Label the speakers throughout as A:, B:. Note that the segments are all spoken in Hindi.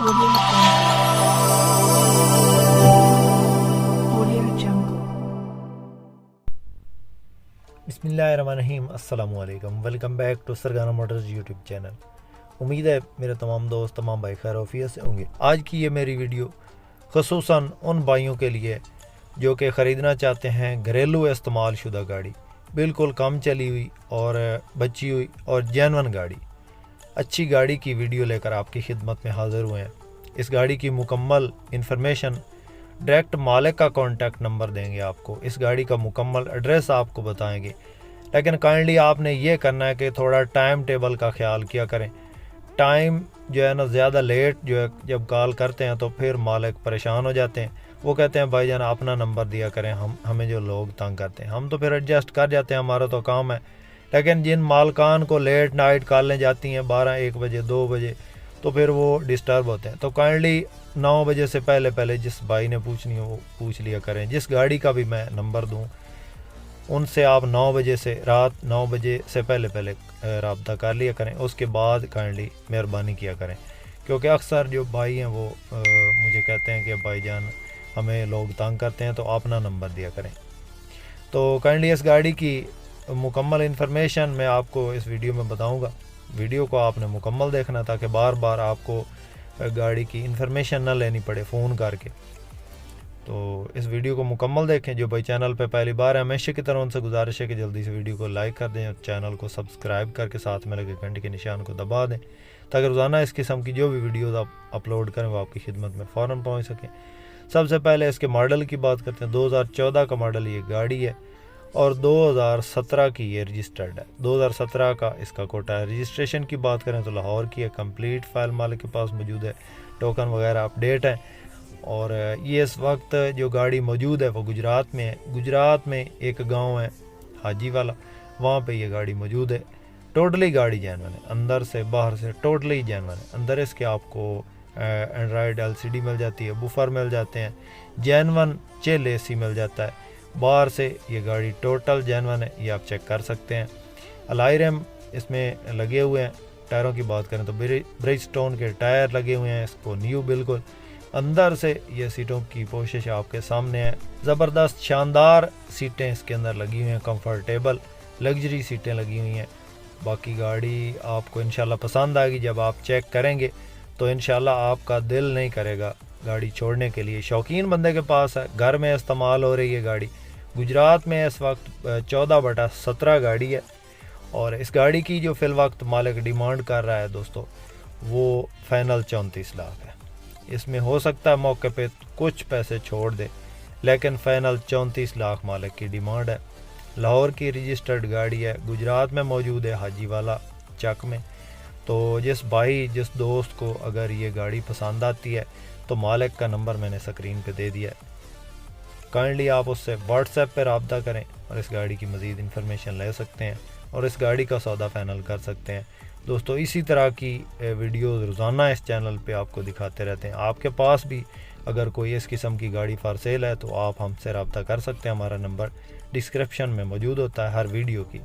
A: Audio Jungle.
B: बिस्मिल्लाहिर्रहमानिर्रहीम। अस्सलाम वालेकुम। Welcome back to Sargana Motors YouTube channel. उम्मीद है मेरे तमाम दोस्त तमाम भाई खैर आफियत से होंगे। आज की ये मेरी वीडियो ख़ुसूसन उन भाइयों के लिए जो कि ख़रीदना चाहते हैं घरेलू इस्तेमाल शुदा गाड़ी, बिल्कुल कम चली हुई और बची हुई और जेन्युइन गाड़ी, अच्छी गाड़ी की वीडियो लेकर आपकी खिदमत में हाज़िर हुए हैं। इस गाड़ी की मुकम्मल इन्फॉर्मेशन, डायरेक्ट मालिक का कॉन्टैक्ट नंबर देंगे आपको, इस गाड़ी का मुकम्मल एड्रेस आपको बताएंगे। लेकिन काइंडली आपने ये करना है कि थोड़ा टाइम टेबल का ख्याल किया करें। टाइम जो है ना ज़्यादा लेट जो है जब कॉल करते हैं तो फिर मालिक परेशान हो जाते हैं। वो कहते हैं भाईजान अपना नंबर दिया करें, हमें जो लोग तंग करते हैं हम तो फिर एडजस्ट कर जाते हैं, हमारा तो काम है। लेकिन जिन मालकान को लेट नाइट कॉलें जाती हैं 12-1 बजे 2 बजे, तो फिर वो डिस्टर्ब होते हैं। तो काइंडली 9 बजे से पहले पहले जिस भाई ने पूछनी हो वो पूछ लिया करें। जिस गाड़ी का भी मैं नंबर दूं उनसे आप 9 बजे से रात 9 बजे से पहले पहले रब्ता कर लिया करें। उसके बाद काइंडली मेहरबानी किया करें, क्योंकि अक्सर जो भाई हैं वो मुझे कहते हैं कि भाईजान हमें लोग तंग करते हैं, तो अपना नंबर दिया करें। तो काइंडली इस गाड़ी की मुकम्मल इन्फॉर्मेशन मैं आपको इस वीडियो में बताऊंगा। वीडियो को आपने मुकम्मल देखना ताकि बार बार आपको गाड़ी की इन्फॉर्मेशन ना लेनी पड़े फ़ोन करके। तो इस वीडियो को मुकम्मल देखें। जो भाई चैनल पे पहली बार है, हमेशा की तरह उनसे गुजारिश है कि जल्दी से वीडियो को लाइक कर दें और चैनल को सब्सक्राइब करके साथ में लगे घंटे के निशान को दबा दें, ताकि रोज़ाना इस किस्म की जो भी वीडियोज़ आप अपलोड करें वो आपकी खिदमत में फ़ौरन पहुँच सकें। सबसे पहले इसके मॉडल की बात करते हैं। 2014 का मॉडल ये गाड़ी है और 2017 की ये रजिस्टर्ड है। 2017 का इसका कोटा है। रजिस्ट्रेशन की बात करें तो लाहौर की है। कंप्लीट फाइल मालिक के पास मौजूद है, टोकन वगैरह अपडेट है। और ये इस वक्त जो गाड़ी मौजूद है वो गुजरात में है। गुजरात में एक गांव है हाजी वाला, वहाँ पे ये गाड़ी मौजूद है। टोटली गाड़ी जेन्युइन है, अंदर से बाहर से टोटली जेन्युइन है। अंदर इसके आपको एंड्रॉयड LCD मिल जाती है, बुफर मिल जाते हैं, जेन्युइन चिल AC मिल जाता है। बाहर से ये गाड़ी टोटल जेन्युइन है, ये आप चेक कर सकते हैं। अलाई रैम इसमें लगे हुए हैं। टायरों की बात करें तो ब्रिजस्टोन के टायर लगे हुए हैं, इसको न्यू बिल्कुल। अंदर से ये सीटों की पोशिश आपके सामने है। ज़बरदस्त शानदार सीटें इसके अंदर लगी हुई हैं, कंफर्टेबल लग्जरी सीटें लगी हुई हैं। बाकी गाड़ी आपको इंशाल्लाह पसंद आएगी। जब आप चेक करेंगे तो इंशाल्लाह आपका दिल नहीं करेगा गाड़ी छोड़ने के लिए। शौकीन बंदे के पास है, घर में इस्तेमाल हो रही है गाड़ी। गुजरात में इस वक्त 14/17 गाड़ी है और इस गाड़ी की जो फिल वक्त मालिक डिमांड कर रहा है दोस्तों, वो फाइनल 34 लाख है। इसमें हो सकता है मौके पे कुछ पैसे छोड़ दे, लेकिन फाइनल 34 लाख मालिक की डिमांड है। लाहौर की रजिस्टर्ड गाड़ी है, गुजरात में मौजूद है हाजी वाला चक में। तो जिस भाई जिस दोस्त को अगर ये गाड़ी पसंद आती है तो मालिक का नंबर मैंने स्क्रीन पे दे दिया है। काइंडली आप उससे व्हाट्सएप पे रब्ता करें और इस गाड़ी की मज़ीद इन्फॉर्मेशन ले सकते हैं और इस गाड़ी का सौदा फाइनल कर सकते हैं। दोस्तों इसी तरह की वीडियोज़ रोज़ाना इस चैनल पे आपको दिखाते रहते हैं। आपके पास भी अगर कोई इस किस्म की गाड़ी फॉर सेल है तो आप हमसे रब्ता कर सकते हैं। हमारा नंबर डिस्क्रिप्शन में मौजूद होता है हर वीडियो की।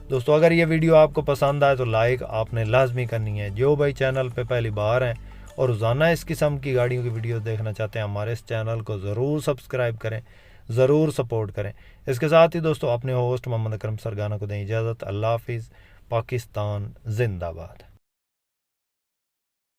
B: दोस्तों अगर ये वीडियो आपको पसंद आए तो लाइक आपने लाजमी करनी है। जो भाई चैनल पे पहली बार हैं और रोज़ाना इस किस्म की गाड़ियों की वीडियो देखना चाहते हैं, हमारे इस चैनल को ज़रूर सब्सक्राइब करें, ज़रूर सपोर्ट करें। इसके साथ ही दोस्तों अपने होस्ट मोहम्मद अकरम सरगाना को दें इजाज़त। अल्लाह हाफिज़। पाकिस्तान जिंदाबाद।